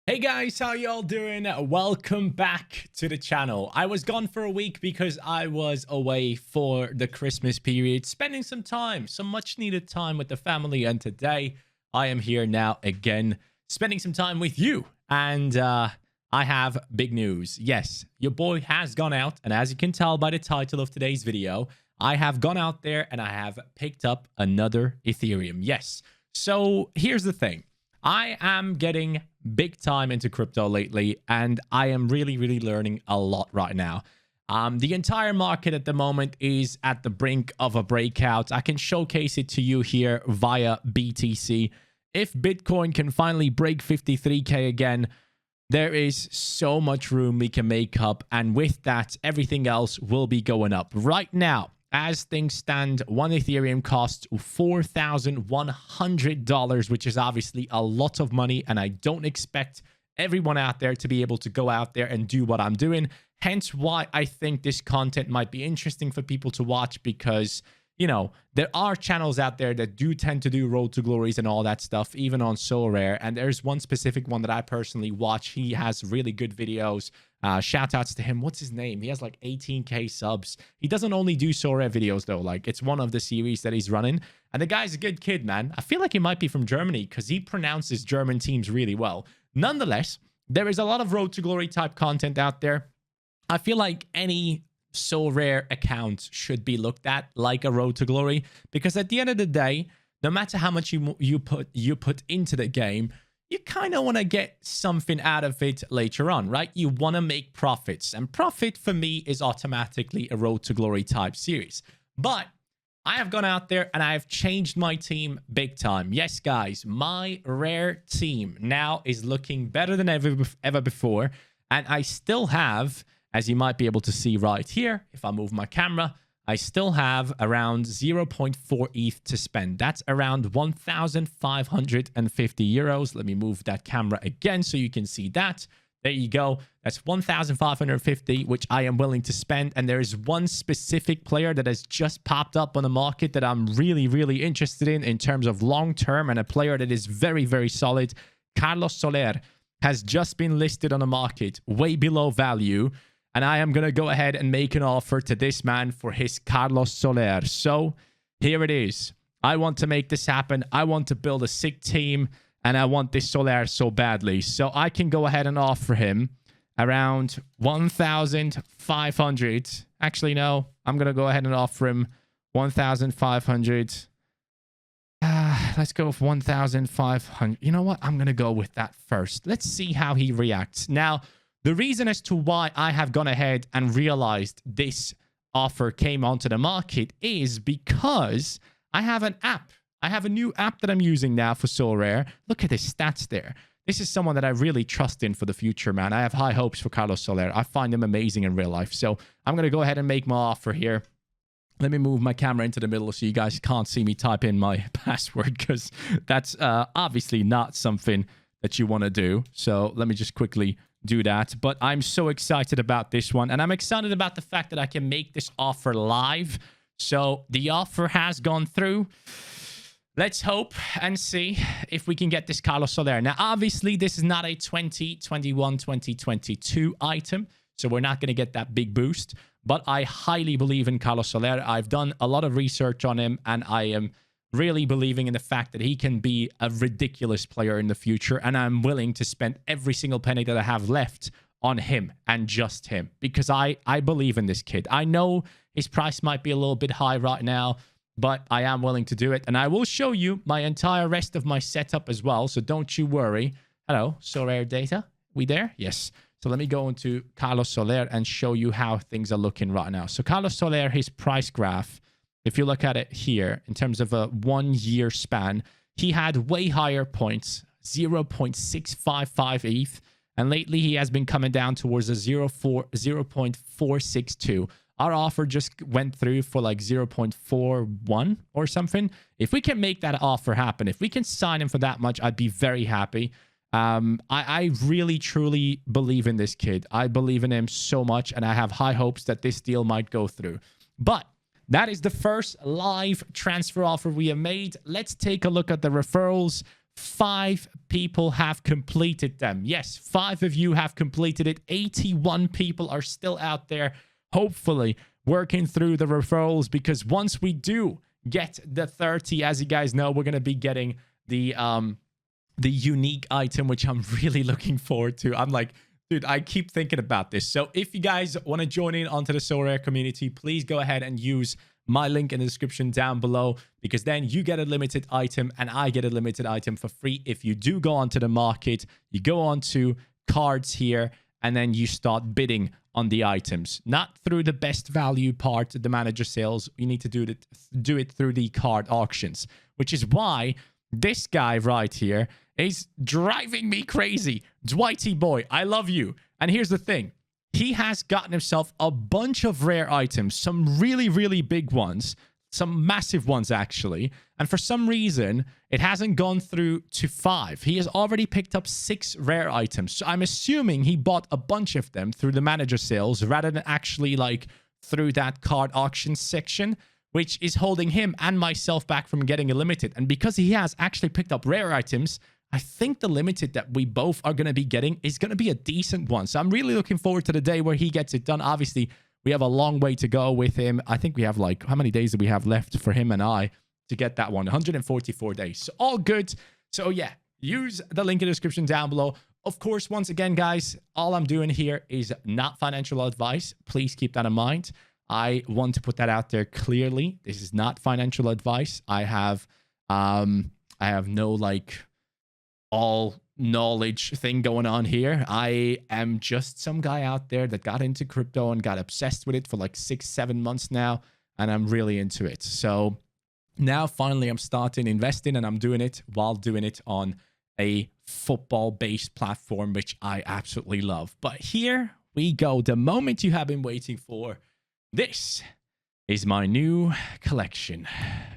Hey guys, how y'all doing? Welcome back to the channel. I was gone for a week because I was away for the Christmas period, spending some time, some much needed time with the family. And today I am here now again, spending some time with you. And I have big news. Yes, your boy has gone out. And as you can tell by the title of today's video, I have gone out there and I have picked up another Ethereum. Yes. So here's the thing. I am getting big time into crypto lately, and I am really learning a lot right now. The entire market at the moment is at the brink of a breakout. I can showcase it to you here via BTC. If Bitcoin can finally break 53K again, there is so much room we can make up, and with that, everything else will be going up. Right now, as things stand, one Ethereum costs $4,100, which is obviously a lot of money, and I don't expect everyone out there to be able to go out there and do what I'm doing. Hence why I think this content might be interesting for people to watch, because, you know, there are channels out there that do tend to do Road to Glories and all that stuff, even on Sorare, and there's one specific one that I personally watch. He has really good videos. Shout outs to him. What's his name? He has like 18k subs. He doesn't only do Sorare videos though. Like, it's one of the series that he's running. And the guy's a good kid, man. I feel like he might be from Germany because he pronounces German teams really well. Nonetheless, there is a lot of Road to Glory type content out there. I feel like any Sorare account should be looked at like a Road to Glory, because at the end of the day, no matter how much you put into the game, you kind of want to get something out of it later on, right? You want to make profits, and profit for me is automatically a Road to Glory type series. But I have gone out there and I've changed my team big time. Yes, guys, my rare team now is looking better than ever before. And I still have, as you might be able to see right here, if I move my camera, I still have around 0.4 ETH to spend. That's around 1,550 euros. Let me move that camera again so you can see that. There you go. That's 1,550, which I am willing to spend. And there is one specific player that has just popped up on the market that I'm really interested in terms of long term, and a player that is very solid. Carlos Soler has just been listed on the market way below value. And I am going to go ahead and make an offer to this man for his Carlos Soler. So here it is. I want to make this happen. I want to build a sick team, and I want this Soler so badly. So I can go ahead and offer him around 1,500. Actually, no. I'm going to go ahead and offer him 1,500. Let's go with 1,500. You know what? I'm going to go with that first. Let's see how he reacts. Now, the reason as to why I have gone ahead and realized this offer came onto the market is because I have an app. I have a new app that I'm using now for Sorare. Look at his stats there. This is someone that I really trust in for the future, man. I have high hopes for Carlos Soler. I find him amazing in real life. So I'm going to go ahead and make my offer here. Let me move my camera into the middle so you guys can't see me type in my password, because that's obviously not something that you want to do. So let me just quickly do that. But I'm so excited about this one, and I'm excited about the fact that I can make this offer live. So the offer has gone through. Let's hope and see if we can get this Carlos Soler. Now, obviously, this is not a 2021, 2022 item, so we're not going to get that big boost. But I highly believe in Carlos Soler. I've done a lot of research on him, and I am really believing in the fact that he can be a ridiculous player in the future, and I'm willing to spend every single penny that I have left on him and just him, because I believe in this kid. I know his price might be a little bit high right now, but I am willing to do it, and I will show you my entire rest of my setup as well, so don't you worry. Hello, Sorare data, we there? Yes. So let me go into Carlos Soler and show you how things are looking right now. So Carlos Soler, his price graph, if you look at it here, in terms of a 1 year span, he had way higher points, 0.655 ETH. And lately, he has been coming down towards a 0.462. Our offer just went through for like 0.41 or something. If we can make that offer happen, if we can sign him for that much, I'd be very happy. I really, truly believe in this kid. I believe in him so much, and I have high hopes that this deal might go through. But that is the first live transfer offer we have made. Let's take a look at the referrals. 5 people have completed them. Yes, 5 of you have completed it. 81 people are still out there, hopefully working through the referrals, because once we do get the 30, as you guys know, we're going to be getting the unique item, which I'm really looking forward to. I'm like, dude, I keep thinking about this. So if you guys want to join in onto the Sorare community, please go ahead and use my link in the description down below, because then you get a limited item and I get a limited item for free. If you do go onto the market, you go onto cards here and then you start bidding on the items, not through the best value part, the manager sales. You need to do it through the card auctions, which is why this guy right here is driving me crazy. Dwighty boy, I love you. And here's the thing. He has gotten himself a bunch of rare items, some really, really big ones, some massive ones, actually. And for some reason, it hasn't gone through to 5. He has already picked up 6 rare items. So I'm assuming he bought a bunch of them through the manager sales rather than actually like through that card auction section, which is holding him and myself back from getting a limited. And because he has actually picked up rare items, I think the limited that we both are going to be getting is going to be a decent one. So I'm really looking forward to the day where he gets it done. Obviously, we have a long way to go with him. I think we have like, how many days do we have left for him and I to get that one? 144 days. So all good. So yeah, use the link in the description down below. Of course, once again, guys, all I'm doing here is not financial advice. Please keep that in mind. I want to put that out there clearly. This is not financial advice. I have no like all knowledge thing going on here. I am just some guy out there that got into crypto and got obsessed with it for like 6-7 months now, and I'm really into it. So now finally I'm starting investing, and I'm doing it while doing it on a football-based platform, which I absolutely love. But here we go, the moment you have been waiting for. This is my new collection.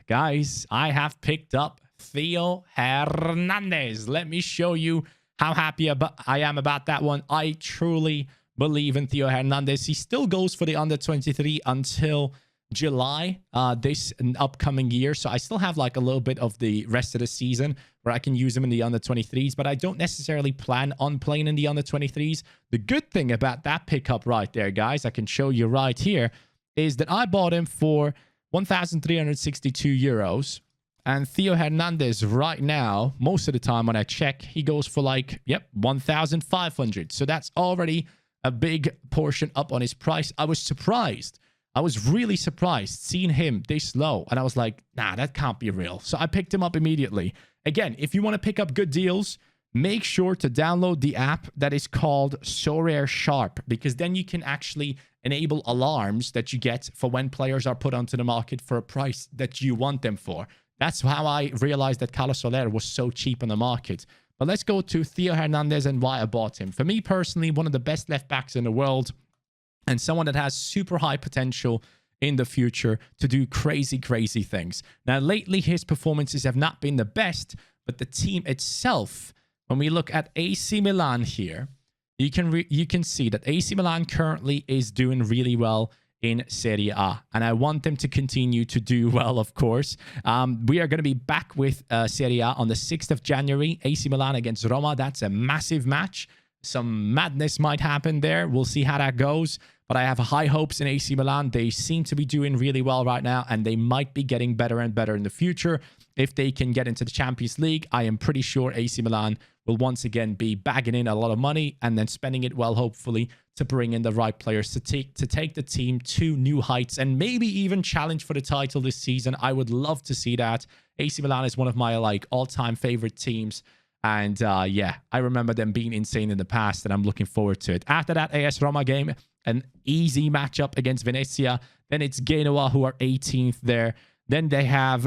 Guys, I have picked up Theo Hernandez. Let me show you how happy I am about that one. I truly believe in Theo Hernandez. He still goes for the under 23 until July this upcoming year. So I still have like a little bit of the rest of the season where I can use him in the under 23s, but I don't necessarily plan on playing in the under 23s. The good thing about that pickup right there, guys, I can show you right here, is that I bought him for 1,362 euros. And Theo Hernandez right now, most of the time when I check, he goes for like, 1,500. So that's already a big portion up on his price. I was surprised. I was really surprised seeing him this low. And I was like, nah, that can't be real. So I picked him up immediately. Again, if you want to pick up good deals, make sure to download the app that is called Sorare Sharp, because then you can actually enable alarms that you get for when players are put onto the market for a price that you want them for. That's how I realized that Carlos Soler was so cheap on the market. But let's go to Theo Hernandez and why I bought him. For me personally, one of the best left backs in the world, and someone that has super high potential in the future to do crazy, crazy things. Now, lately, his performances have not been the best, but the team itself, when we look at AC Milan here, you can see that AC Milan currently is doing really well in Serie A, and I want them to continue to do well, of course. We are going to be back with Serie A on the 6th of January, AC Milan against Roma. That's a massive match. Some madness might happen there. We'll see how that goes, but I have high hopes in AC Milan. They seem to be doing really well right now, and they might be getting better and better in the future. If they can get into the Champions League, I am pretty sure AC Milan will once again be bagging in a lot of money and then spending it well, hopefully, to bring in the right players to take the team to new heights and maybe even challenge for the title this season. I would love to see that. AC Milan is one of my like all-time favorite teams. And yeah, I remember them being insane in the past, and I'm looking forward to it. After that AS Roma game, an easy matchup against Venezia. Then it's Genoa, who are 18th there. Then they have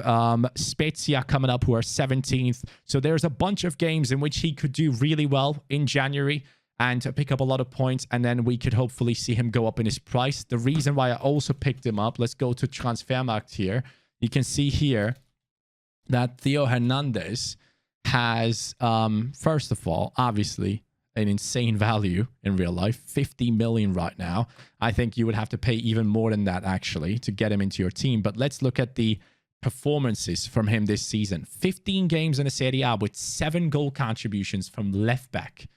Spezia coming up, who are 17th. So there's a bunch of games in which he could do really well in January and pick up a lot of points. And then we could hopefully see him go up in his price. The reason why I also picked him up, let's go to Transfermarkt here. You can see here that Theo Hernandez has, first of all, obviously, an insane value in real life, 50 million right now. I think you would have to pay even more than that, actually, to get him into your team. But let's look at the performances from him this season. 15 games in the Serie A with 7 goal contributions from left back.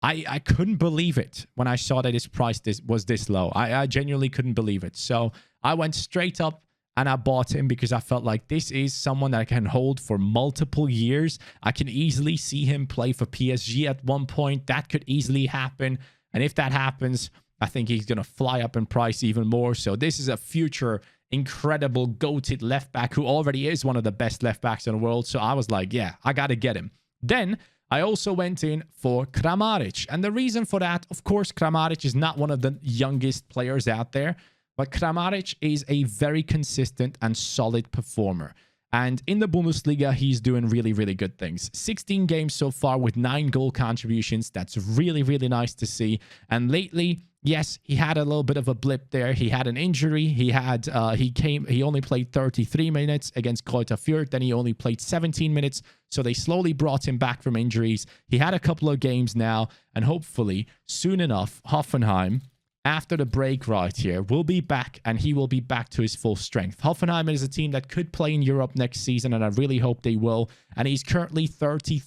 I couldn't believe it when I saw that his price was this low. I genuinely couldn't believe it. So I went straight up and I bought him because I felt like this is someone that I can hold for multiple years. I can easily see him play for PSG at one point. That could easily happen. And if that happens, I think he's going to fly up in price even more. So this is a future incredible goated left back who already is one of the best left backs in the world. So I was like, yeah, I got to get him. Then I also went in for Kramaric. And the reason for that, of course, Kramaric is not one of the youngest players out there, but Kramaric is a very consistent and solid performer. And in the Bundesliga, he's doing really, really good things. 16 games so far with 9 goal contributions. That's really, really nice to see. And lately, yes, he had a little bit of a blip there. He had an injury. He only played 33 minutes against Greuther Fürth. Then he only played 17 minutes. So they slowly brought him back from injuries. He had a couple of games now. And hopefully, soon enough, Hoffenheim, after the break right here, will be back, and he will be back to his full strength. Hoffenheim is a team that could play in Europe next season, and I really hope they will. And he's currently 30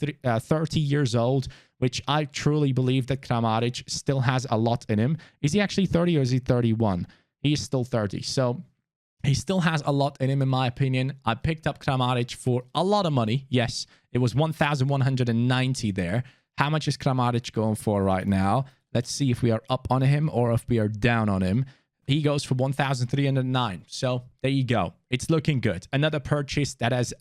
years old, which I truly believe that Kramaric still has a lot in him. Is he actually 30 or is he 31? He is still 30. So he still has a lot in him, in my opinion. I picked up Kramaric for a lot of money. Yes, it was 1,190 there. How much is Kramaric going for right now? Let's see if we are up on him or if we are down on him. He goes for 1,309. So there you go. It's looking good. Another purchase that has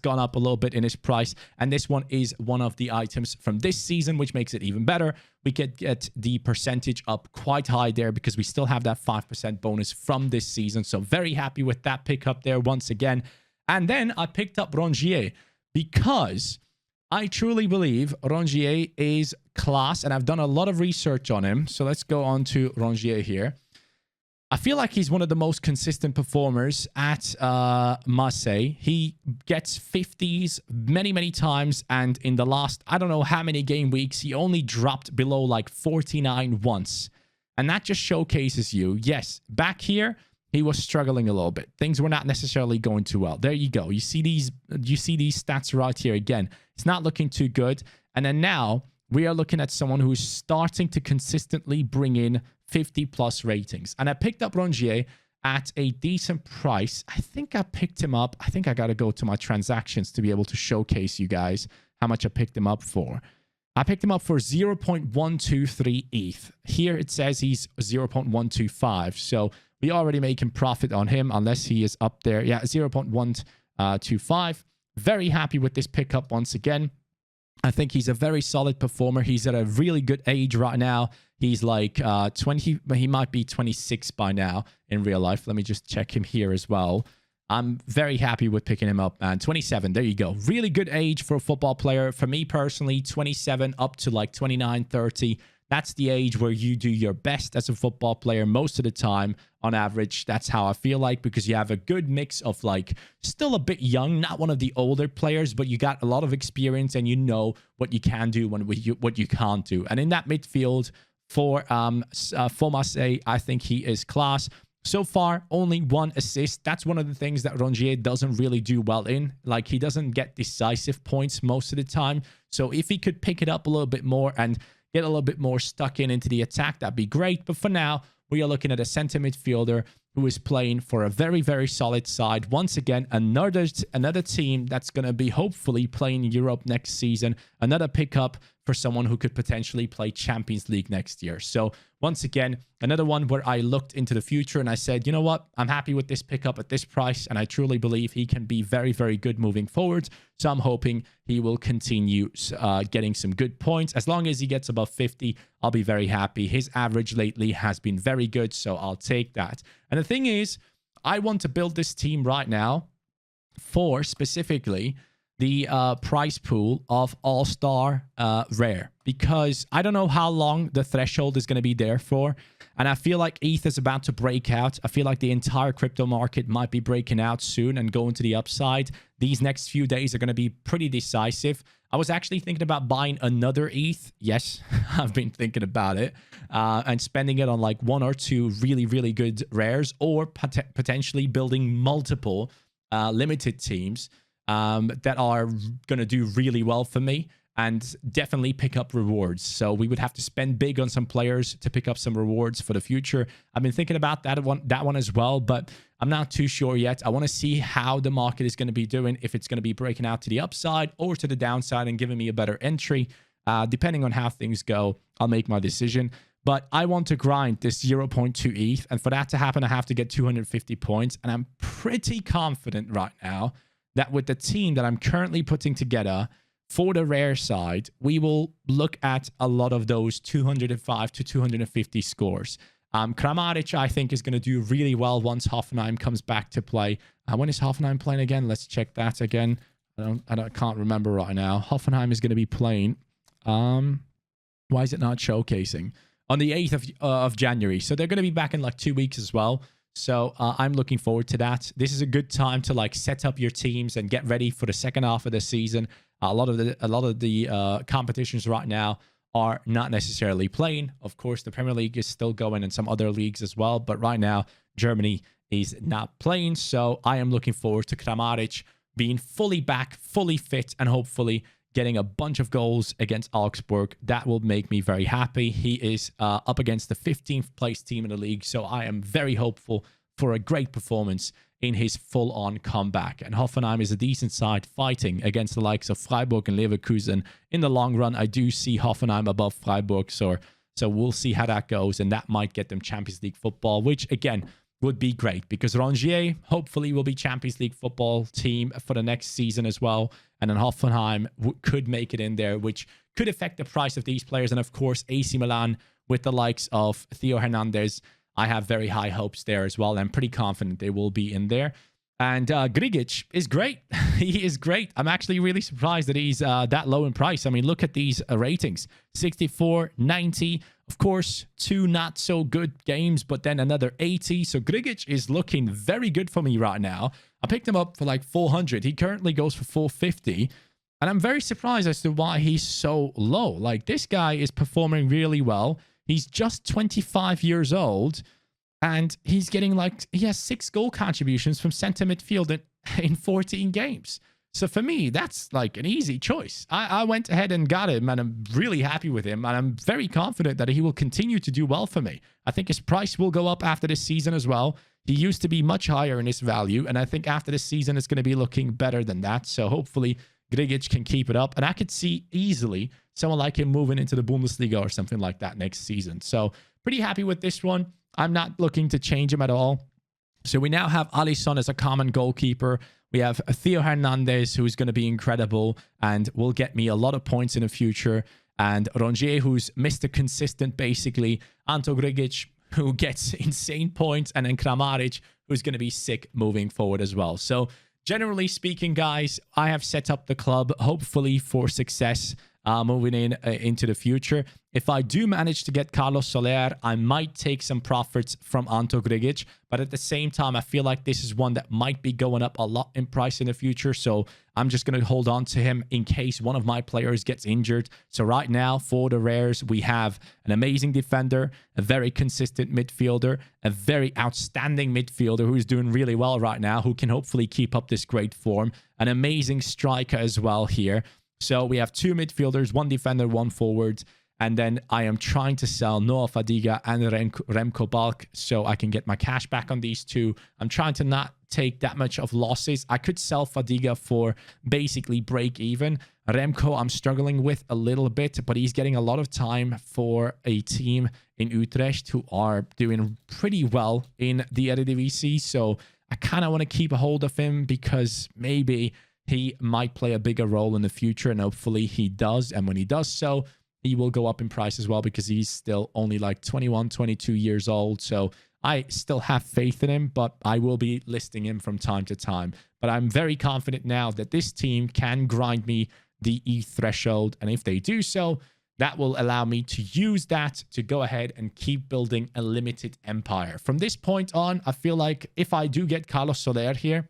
gone up a little bit in its price. And this one is one of the items from this season, which makes it even better. We could get the percentage up quite high there because we still have that 5% bonus from this season. So very happy with that pickup there once again. And then I picked up Rangier because I truly believe Rangier is class, and I've done a lot of research on him. So let's go on to Rangier here. I feel like he's one of the most consistent performers at Marseille. He gets 50s many, many times, and in the last, I don't know how many game weeks, he only dropped below like 49 once. And that just showcases you. Yes, back here, he was struggling a little bit. Things were not necessarily going too well. There you go. You see these stats right here again. It's not looking too good. And then now we are looking at someone who's starting to consistently bring in 50+ ratings. And I picked up Rangier at a decent price. I think I picked him up. I think I got to go to my transactions to be able to showcase you guys how much I picked him up for. I picked him up for 0.123 ETH. Here it says he's 0.125. So we already making profit on him unless he is up there. Yeah, 0.125. Very happy with this pickup once again. I think he's a very solid performer. He's at a really good age right now. He's like 20, he might be 26 by now in real life. Let me just check him here as well. I'm very happy with picking him up, man. 27, there you go. Really good age for a football player. For me personally, 27 up to like 29, 30. That's the age where you do your best as a football player most of the time on average. That's how I feel like, because you have a good mix of like still a bit young, not one of the older players, but you got a lot of experience and you know what you can do and what you can't do. And in that midfield for Marseille, I think he is class. So far, only 1 assist. That's one of the things that Rangier doesn't really do well in. Like, he doesn't get decisive points most of the time. So if he could pick it up a little bit more and get a little bit more stuck into the attack, that'd be great. But for now, we are looking at a center midfielder who is playing for a very, very solid side. Once again, another team that's going to be hopefully playing Europe next season. Another pickup for someone who could potentially play Champions League next year. So once again, another one where I looked into the future and I said, you know what? I'm happy with this pickup at this price, and I truly believe he can be very, very good moving forward. So I'm hoping he will continue getting some good points. As long as he gets above 50, I'll be very happy. His average lately has been very good, so I'll take that. And the thing is, I want to build this team right now for specifically the price pool of All-Star Rare, because I don't know how long the threshold is going to be there for, and I feel like ETH is about to break out. I feel like the entire crypto market might be breaking out soon and going to the upside. These next few days are going to be pretty decisive. I was actually thinking about buying another ETH. Yes, I've been thinking about it, and spending it on like 1 or 2 really, really good rares, or potentially building multiple limited teams that are going to do really well for me and definitely pick up rewards. So we would have to spend big on some players to pick up some rewards for the future. I've been thinking about that one as well, but I'm not too sure yet. I want to see how the market is going to be doing, if it's going to be breaking out to the upside or to the downside and giving me a better entry. Depending on how things go, I'll make my decision. But I want to grind this 0.2 ETH, and for that to happen, I have to get 250 points. And I'm pretty confident right now that with the team that I'm currently putting together, for the rare side, we will look at a lot of those 205 to 250 scores. Kramaric, I think, is going to do really well once Hoffenheim comes back to play. When is Hoffenheim playing again? Let's check that again. I can't remember right now. Hoffenheim is going to be playing. Why is it not showcasing? On the 8th of January. So they're going to be back in like 2 weeks as well. So I'm looking forward to that. This is a good time to like set up your teams and get ready for the second half of the season. A lot of the competitions right now are not necessarily playing. Of course, the Premier League is still going and some other leagues as well. But right now, Germany is not playing. So I am looking forward to Kramaric being fully back, fully fit, and hopefully getting a bunch of goals against Augsburg. That will make me very happy. He is up against the 15th place team in the league. So I am very hopeful for a great performance in his full-on comeback. And Hoffenheim is a decent side fighting against the likes of Freiburg and Leverkusen. In the long run, I do see Hoffenheim above Freiburg, so we'll see how that goes, and that might get them Champions League football, which, again, would be great because Rangier hopefully will be Champions League football team for the next season as well, and then Hoffenheim could make it in there, which could affect the price of these players. And, of course, AC Milan with the likes of Theo Hernandez, I have very high hopes there as well. I'm pretty confident they will be in there. And Grigic is great. He is great. I'm actually really surprised that he's that low in price. I mean, look at these ratings. 64, 90. Of course, 2 not so good games, but then another 80. So Grigic is looking very good for me right now. I picked him up for like 400. He currently goes for 450. And I'm very surprised as to why he's so low. Like, this guy is performing really well. He's just 25 years old, and he's getting like, he has 6 goal contributions from center midfield in 14 games. So for me, that's like an easy choice. I went ahead and got him, and I'm really happy with him, and I'm very confident that he will continue to do well for me. I think his price will go up after this season as well. He used to be much higher in his value, and I think after this season, it's going to be looking better than that. So hopefully Grigic can keep it up, and I could see easily someone like him moving into the Bundesliga or something like that next season. So pretty happy with this one. I'm not looking to change him at all. So we now have Alisson as a common goalkeeper. We have Theo Hernandez, who's going to be incredible and will get me a lot of points in the future. And Rangier, who's Mr. Consistent, basically. Anto Grigic, who gets insane points. And then Kramaric, who's going to be sick moving forward as well. So generally speaking, guys, I have set up the club, hopefully for success moving into the future. If I do manage to get Carlos Soler, I might take some profits from Anto Grigic, but at the same time, I feel like this is one that might be going up a lot in price in the future, so I'm just going to hold on to him in case one of my players gets injured. So right now, for the rares, we have an amazing defender, a very consistent midfielder, a very outstanding midfielder who's doing really well right now, who can hopefully keep up this great form, an amazing striker as well here. So we have 2 midfielders, 1 defender, 1 forward. And then I am trying to sell Noah Fadiga and Remco Balk so I can get my cash back on these 2. I'm trying to not take that much of losses. I could sell Fadiga for basically break even. Remco I'm struggling with a little bit, but he's getting a lot of time for a team in Utrecht who are doing pretty well in the Eredivisie. So I kind of want to keep a hold of him because maybe he might play a bigger role in the future, and hopefully he does. And when he does so, he will go up in price as well because he's still only like 21, 22 years old. So I still have faith in him, but I will be listing him from time to time. But I'm very confident now that this team can grind me the ETH threshold. And if they do so, that will allow me to use that to go ahead and keep building a limited empire. From this point on, I feel like if I do get Carlos Soler here,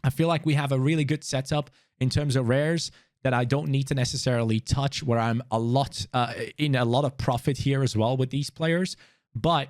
I feel like we have a really good setup in terms of rares that I don't need to necessarily touch, where I'm in a lot of profit here as well with these players. But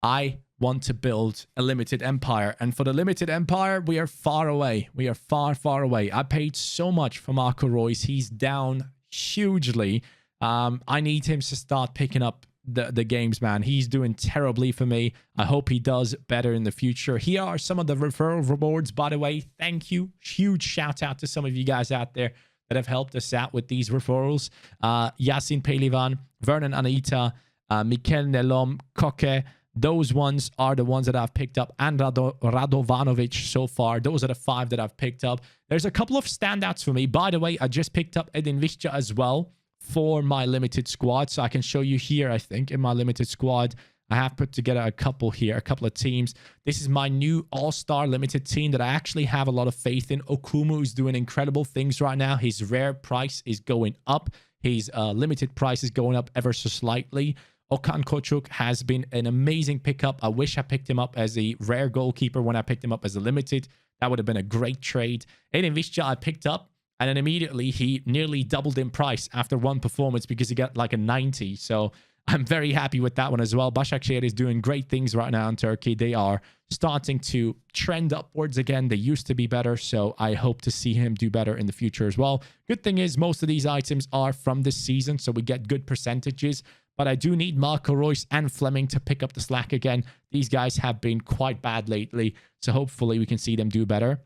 I want to build a limited empire. And for the limited empire, we are far away. We are far, far away. I paid so much for Marco Reus. He's down hugely. I need him to start picking up the games, man. He's doing terribly for me. I hope he does better in the future. Here are some of the referral rewards, by the way. Thank you. Huge shout out to some of you guys out there that have helped us out with these referrals. Yasin Pelivan, Vernon Anita, Mikel Nelom, Koke. Those ones are the ones that I've picked up, and Radovanovic so far. Those are the 5 that I've picked up. There's a couple of standouts for me. By the way, I just picked up Edin Visca as well for my limited squad. So I can show you here, I think, in my limited squad. I have put together a couple here, a couple of teams. This is my new all-star limited team that I actually have a lot of faith in. Okumu is doing incredible things right now. His rare price is going up. His limited price is going up ever so slightly. Okan Kochuk has been an amazing pickup. I wish I picked him up as a rare goalkeeper when I picked him up as a limited. That would have been a great trade. Edin Visca I picked up, and then immediately he nearly doubled in price after one performance because he got like a 90. So I'm very happy with that one as well. Başakşehir is doing great things right now in Turkey. They are starting to trend upwards again. They used to be better, so I hope to see him do better in the future as well. Good thing is most of these items are from this season, so we get good percentages. But I do need Marco Reus and Fleming to pick up the slack again. These guys have been quite bad lately, so hopefully we can see them do better.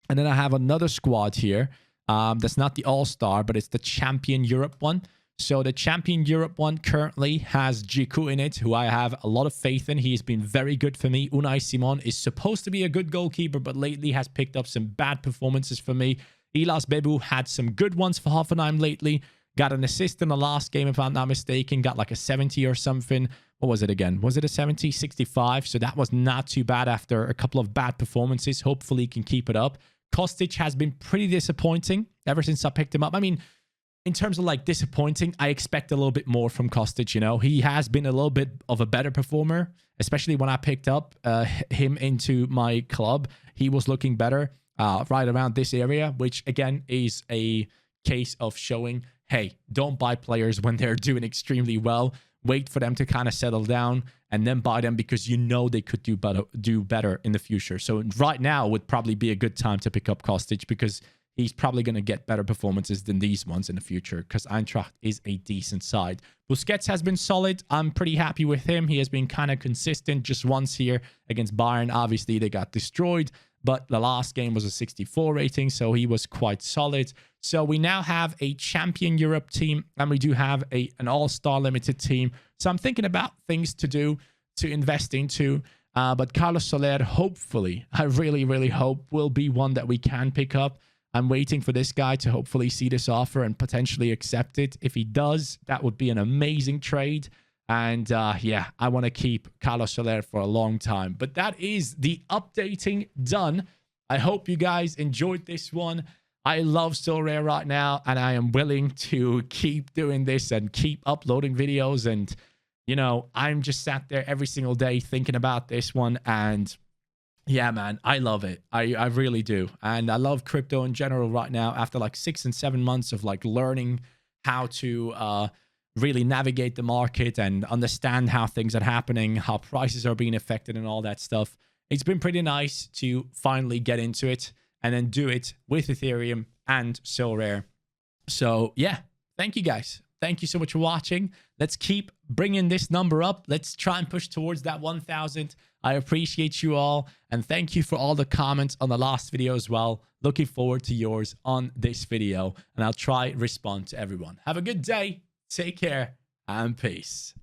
And then I have another squad here. That's not the All-Star, but it's the Champion Europe one. So the Champion Europe one currently has Jiku in it, who I have a lot of faith in. He's been very good for me. Unai Simon is supposed to be a good goalkeeper, but lately has picked up some bad performances for me. Ilas Bebu had some good ones for Hoffenheim lately. Got an assist in the last game, if I'm not mistaken. Got like a 70 or something. What was it again? Was it a 70? 65. So that was not too bad after a couple of bad performances. Hopefully he can keep it up. Kostic has been pretty disappointing ever since I picked him up. I mean, in terms of like disappointing, I expect a little bit more from Kostic, you know. He has been a little bit of a better performer, especially when I picked up him into my club. He was looking better right around this area, which again is a case of showing, hey, don't buy players when they're doing extremely well. Wait for them to kind of settle down and then buy them because you know they could do better in the future. So right now would probably be a good time to pick up Kostic because he's probably going to get better performances than these ones in the future because Eintracht is a decent side. Busquets has been solid. I'm pretty happy with him. He has been kind of consistent just once here against Bayern. Obviously, they got destroyed, but the last game was a 64 rating, so he was quite solid. So we now have a Champion Europe team, and we do have an All-Star Limited team. So I'm thinking about things to do to invest into. But Carlos Soler, hopefully, I really, really hope, will be one that we can pick up. I'm waiting for this guy to hopefully see this offer and potentially accept it. If he does, that would be an amazing trade. And yeah, I want to keep Carlos Soler for a long time. But that is the updating done. I hope you guys enjoyed this one. I love Sorare right now, and I am willing to keep doing this and keep uploading videos. And, you know, I'm just sat there every single day thinking about this one. And yeah, man, I love it. I really do. And I love crypto in general right now after like 6 and 7 months of like learning how to really navigate the market and understand how things are happening, how prices are being affected and all that stuff. It's been pretty nice to finally get into it and then do it with Ethereum and Sorare. So yeah, thank you guys. Thank you so much for watching. Let's keep bringing this number up. Let's try and push towards that 1,000. I appreciate you all. And thank you for all the comments on the last video as well. Looking forward to yours on this video. And I'll try respond to everyone. Have a good day. Take care and peace.